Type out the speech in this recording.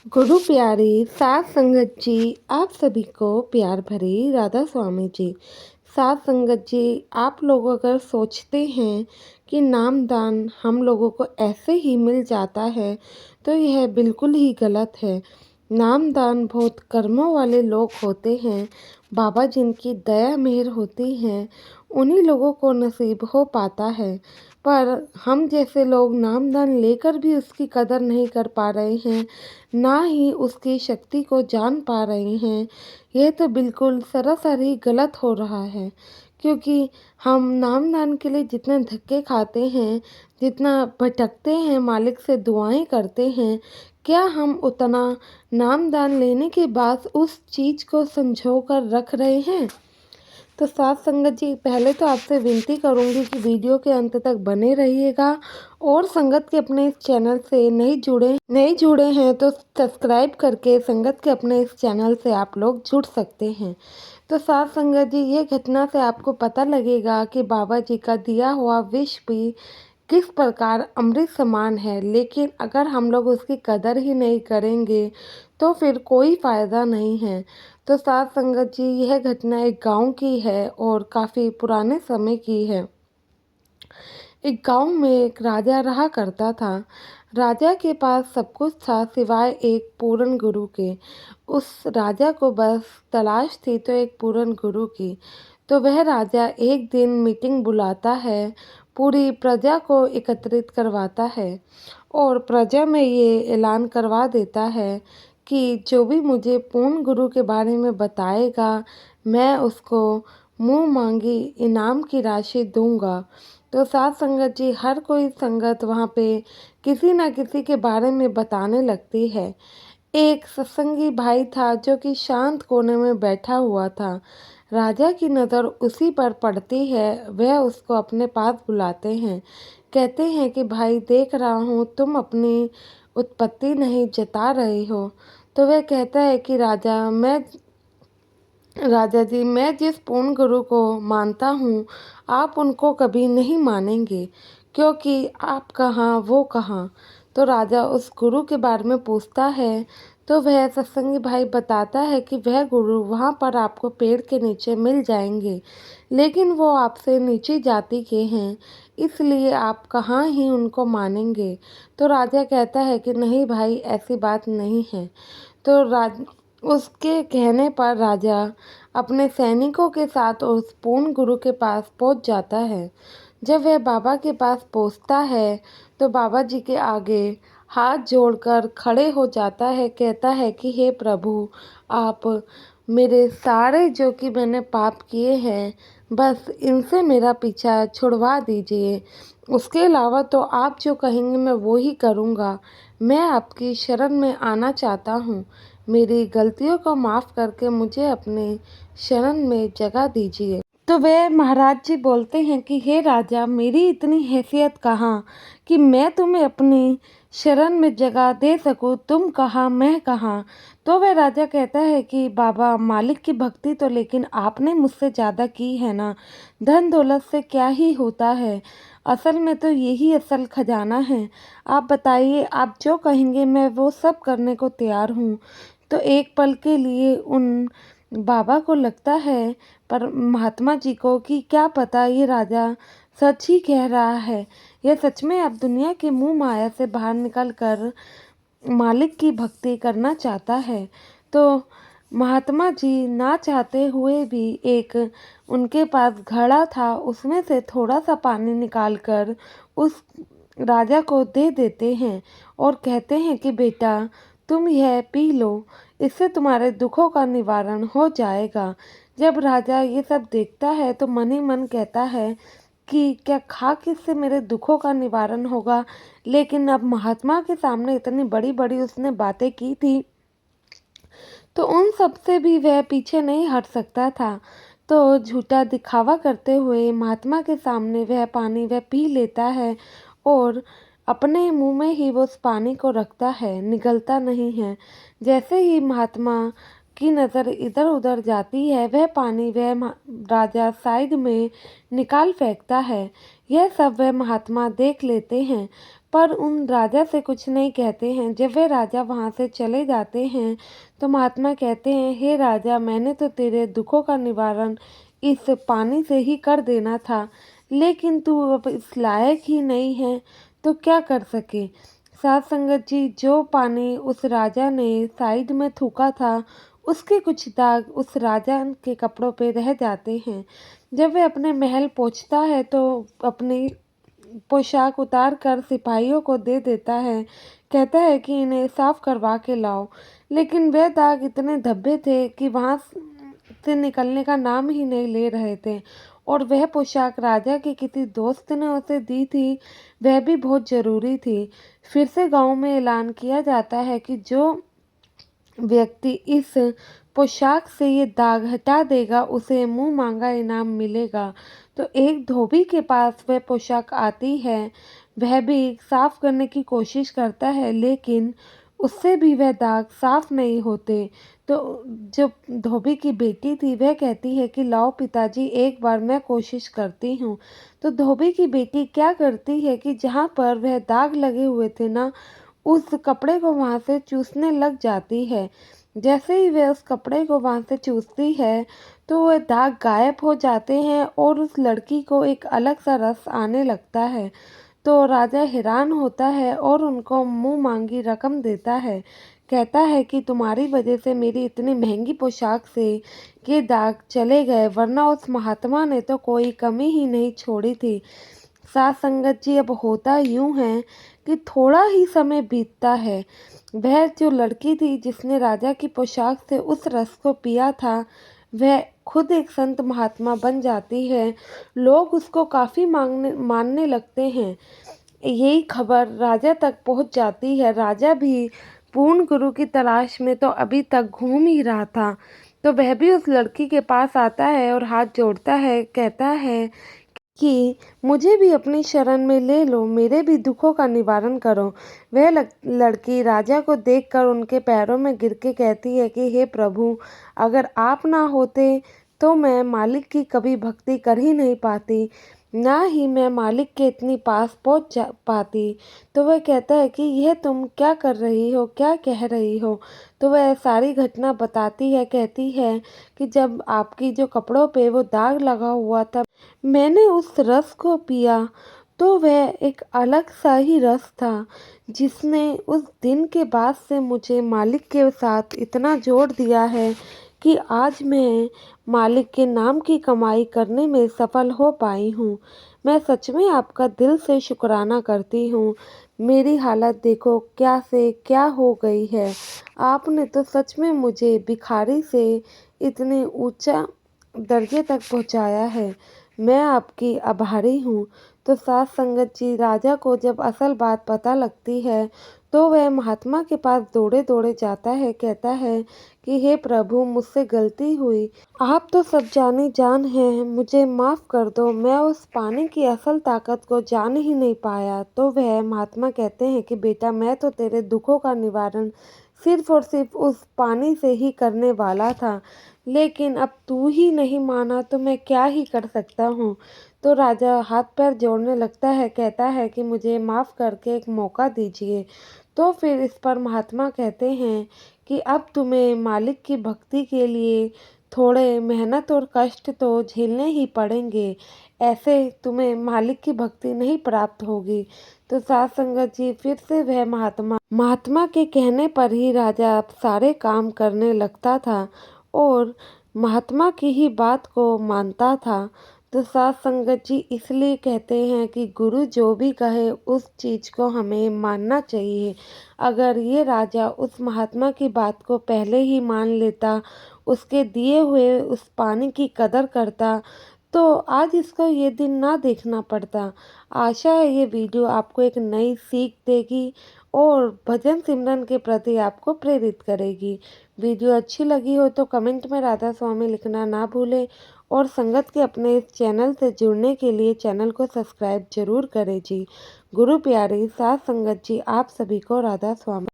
गुरु प्यारी सात संगत जी, आप सभी को प्यार भरी राधा स्वामी जी। सात संगत जी, आप लोग अगर सोचते हैं कि नाम दान हम लोगों को ऐसे ही मिल जाता है तो यह बिल्कुल ही गलत है। नाम दान बहुत कर्मों वाले लोग होते हैं। बाबा जिनकी दया मेहर होती है उन्हीं लोगों को नसीब हो पाता है। पर हम जैसे लोग नाम दान लेकर भी उसकी कदर नहीं कर पा रहे हैं, ना ही उसकी शक्ति को जान पा रहे हैं। यह तो बिल्कुल सरासर ही गलत हो रहा है, क्योंकि हम नाम दान के लिए जितने धक्के खाते हैं, जितना भटकते हैं, मालिक से दुआएं करते हैं, क्या हम उतना नाम दान लेने के बाद उस चीज़ को संजो कर रख रहे हैं? तो साथ संगत जी, पहले तो आपसे विनती करूंगी कि वीडियो के अंत तक बने रहिएगा। और संगत के अपने इस चैनल से नहीं जुड़े हैं तो सब्सक्राइब करके संगत के अपने इस चैनल से आप लोग जुड़ सकते हैं। तो साथ संगत जी, ये घटना से आपको पता लगेगा कि बाबा जी का दिया हुआ विष भी किस प्रकार अमृत समान है। लेकिन अगर हम लोग उसकी कदर ही नहीं करेंगे तो फिर कोई फ़ायदा नहीं है। तो साथ संगत जी, यह घटना एक गांव की है और काफ़ी पुराने समय की है। एक गांव में एक राजा रहा करता था। राजा के पास सब कुछ था सिवाय एक पूर्ण गुरु के। उस राजा को बस तलाश थी तो एक पूर्ण गुरु की। तो वह राजा एक दिन मीटिंग बुलाता है, पूरी प्रजा को एकत्रित करवाता है और प्रजा में ये ऐलान करवा देता है कि जो भी मुझे पूर्ण गुरु के बारे में बताएगा, मैं उसको मुंह मांगी इनाम की राशि दूंगा। तो साथ संगत जी, हर कोई संगत वहाँ पे किसी न किसी के बारे में बताने लगती है। एक सत्संगी भाई था जो कि शांत कोने में बैठा हुआ था। राजा की नज़र उसी पर पड़ती है। वह उसको अपने पास बुलाते हैं। कहते हैं कि भाई, देख रहा हूँ तुम अपनी उत्पत्ति नहीं जता रहे हो। तो वह कहता है कि राजा जी, मैं जिस पूर्ण गुरु को मानता हूँ, आप उनको कभी नहीं मानेंगे, क्योंकि आप कहाँ वो कहाँ। तो राजा उस गुरु के बारे में पूछता है तो वह सत्संगी भाई बताता है कि वह गुरु वहाँ पर आपको पेड़ के नीचे मिल जाएंगे, लेकिन वो आपसे नीची जाति के हैं, इसलिए आप कहाँ ही उनको मानेंगे। तो राजा कहता है कि नहीं भाई, ऐसी बात नहीं है। तो उसके कहने पर राजा अपने सैनिकों के साथ उस पूर्ण गुरु के पास पहुंच जाता है। जब वह बाबा के पास पहुंचता है तो बाबा जी के आगे हाथ जोड़कर खड़े हो जाता है। कहता है कि हे प्रभु, आप मेरे सारे जो कि मैंने पाप किए हैं, बस इनसे मेरा पीछा छुड़वा दीजिए। उसके अलावा तो आप जो कहेंगे मैं वो ही करूँगा। मैं आपकी शरण में आना चाहता हूँ। मेरी गलतियों को माफ़ करके मुझे अपने शरण में जगह दीजिए। तो वे महाराज जी बोलते हैं कि हे राजा, मेरी इतनी हैसियत कहाँ कि मैं तुम्हें अपनी शरण में जगह दे सकूं। तुम कहाँ, मैं कहाँ। तो वह राजा कहता है कि बाबा, मालिक की भक्ति तो लेकिन आपने मुझसे ज़्यादा की है ना। धन दौलत से क्या ही होता है, असल में तो यही असल खजाना है। आप बताइए, आप जो कहेंगे मैं वो सब करने को तैयार हूँ। तो एक पल के लिए उन बाबा को लगता है, पर महात्मा जी को, कि क्या पता ये राजा सच ही कह रहा है। यह सच में अब दुनिया के मुंह माया से बाहर निकल कर मालिक की भक्ति करना चाहता है। तो महात्मा जी ना चाहते हुए भी एक उनके पास घड़ा था, उसमें से थोड़ा सा पानी निकालकर उस राजा को दे देते हैं और कहते हैं कि बेटा, तुम यह पी लो, इससे तुम्हारे दुखों का निवारण हो जाएगा। जब राजा ये सब देखता है तो मन ही मन कहता है कि क्या खा किससे मेरे दुखों का निवारण होगा। लेकिन अब महात्मा के सामने इतनी बड़ी बड़ी उसने बातें की थी तो उन सब से भी वह पीछे नहीं हट सकता था। तो झूठा दिखावा करते हुए महात्मा के सामने वह पानी वह पी लेता है और अपने मुंह में ही वो उस पानी को रखता है, निगलता नहीं है। जैसे ही महात्मा की नज़र इधर उधर जाती है, वह पानी राजा साइड में निकाल फेंकता है। यह सब वह महात्मा देख लेते हैं। पर उन राजा से कुछ नहीं कहते हैं। जब वे राजा वहाँ से चले जाते हैं तो महात्मा कहते हैं, हे राजा, मैंने तो तेरे दुखों का निवारण इस पानी से ही कर देना था, लेकिन तू अब इस लायक ही नहीं है तो क्या कर सके। साथ संगत जी, जो पानी उस राजा ने साइड में थूका था उसके कुछ दाग उस राजा के कपड़ों पे रह जाते हैं। जब वह अपने महल पहुंचता है तो अपनी पोशाक उतार कर सिपाहियों को दे देता है। कहता है कि इन्हें साफ करवा के लाओ, लेकिन वह दाग इतने धब्बे थे कि वहाँ से निकलने का नाम ही नहीं ले रहे थे। और वह पोशाक राजा के किसी दोस्त ने उसे दी थी, वह भी बहुत ज़रूरी थी। फिर से गांव में ऐलान किया जाता है कि जो व्यक्ति इस पोशाक से ये दाग हटा देगा उसे मुंह मांगा इनाम मिलेगा। तो एक धोबी के पास वह पोशाक आती है। वह भी साफ करने की कोशिश करता है, लेकिन उससे भी वह दाग साफ नहीं होते। तो जो धोबी की बेटी थी वह कहती है कि लाओ पिताजी, एक बार मैं कोशिश करती हूँ। तो धोबी की बेटी क्या करती है कि जहाँ पर वह दाग लगे हुए थे ना, उस कपड़े को वहाँ से चूसने लग जाती है। जैसे ही वह उस कपड़े को वहाँ से चूसती है तो वह दाग गायब हो जाते हैं और उस लड़की को एक अलग सा रस आने लगता है। तो राजा हैरान होता है और उनको मुंह मांगी रकम देता है। कहता है कि तुम्हारी वजह से मेरी इतनी महंगी पोशाक से ये दाग चले गए, वरना उस महात्मा ने तो कोई कमी ही नहीं छोड़ी थी। साथ संगत जी, अब होता यूं है कि थोड़ा ही समय बीतता है। वह जो लड़की थी जिसने राजा की पोशाक से उस रस को पिया था, वह खुद एक संत महात्मा बन जाती है। लोग उसको काफ़ी मानने लगते हैं। यही खबर राजा तक पहुंच जाती है। राजा भी पूर्ण गुरु की तलाश में तो अभी तक घूम ही रहा था। तो वह भी उस लड़की के पास आता है और हाथ जोड़ता है, कहता है कि मुझे भी अपनी शरण में ले लो, मेरे भी दुखों का निवारण करो। वह लड़की राजा को देखकर उनके पैरों में गिर के कहती है कि हे प्रभु, अगर आप ना होते तो मैं मालिक की कभी भक्ति कर ही नहीं पाती, ना ही मैं मालिक के इतनी पास पहुंच जा पाती। तो वह कहता है कि यह तुम क्या कर रही हो, क्या कह रही हो। तो वह सारी घटना बताती है। कहती है कि जब आपकी जो कपड़ों पे वो दाग लगा हुआ था, मैंने उस रस को पिया तो वह एक अलग सा ही रस था, जिसने उस दिन के बाद से मुझे मालिक के साथ इतना जोड़ दिया है कि आज मैं मालिक के नाम की कमाई करने में सफल हो पाई हूँ। मैं सच में आपका दिल से शुक्राना करती हूँ। मेरी हालत देखो क्या से क्या हो गई है। आपने तो सच में मुझे भिखारी से इतने ऊंचा दर्जे तक पहुँचाया है। मैं आपकी आभारी हूँ। तो साथ संगत जी, राजा को जब असल बात पता लगती है तो वह महात्मा के पास दौड़े दौड़े जाता है। कहता है कि हे प्रभु, मुझसे गलती हुई, आप तो सब जाने जान हैं, मुझे माफ़ कर दो, मैं उस पानी की असल ताकत को जान ही नहीं पाया। तो वह महात्मा कहते हैं कि बेटा, मैं तो तेरे दुखों का निवारण सिर्फ और सिर्फ उस पानी से ही करने वाला था, लेकिन अब तू ही नहीं माना तो मैं क्या ही कर सकता हूँ। तो राजा हाथ पैर जोड़ने लगता है, कहता है कि मुझे माफ़ करके एक मौका दीजिए। तो फिर इस पर महात्मा कहते हैं कि अब तुम्हें मालिक की भक्ति के लिए थोड़े मेहनत और कष्ट तो झेलने ही पड़ेंगे, ऐसे तुम्हें मालिक की भक्ति नहीं प्राप्त होगी। तो साथ संगत जी, फिर से वह महात्मा के कहने पर ही राजा अब सारे काम करने लगता था और महात्मा की ही बात को मानता था। तो साथ संगत जी, इसलिए कहते हैं कि गुरु जो भी कहे उस चीज़ को हमें मानना चाहिए। अगर ये राजा उस महात्मा की बात को पहले ही मान लेता, उसके दिए हुए उस पानी की कदर करता, तो आज इसको ये दिन ना देखना पड़ता। आशा है ये वीडियो आपको एक नई सीख देगी और भजन सिमरन के प्रति आपको प्रेरित करेगी। वीडियो अच्छी लगी हो तो कमेंट में राधा स्वामी लिखना ना भूलें और संगत के अपने इस चैनल से जुड़ने के लिए चैनल को सब्सक्राइब जरूर करें जी। गुरु प्यारी साथ संगत जी, आप सभी को राधा स्वामी।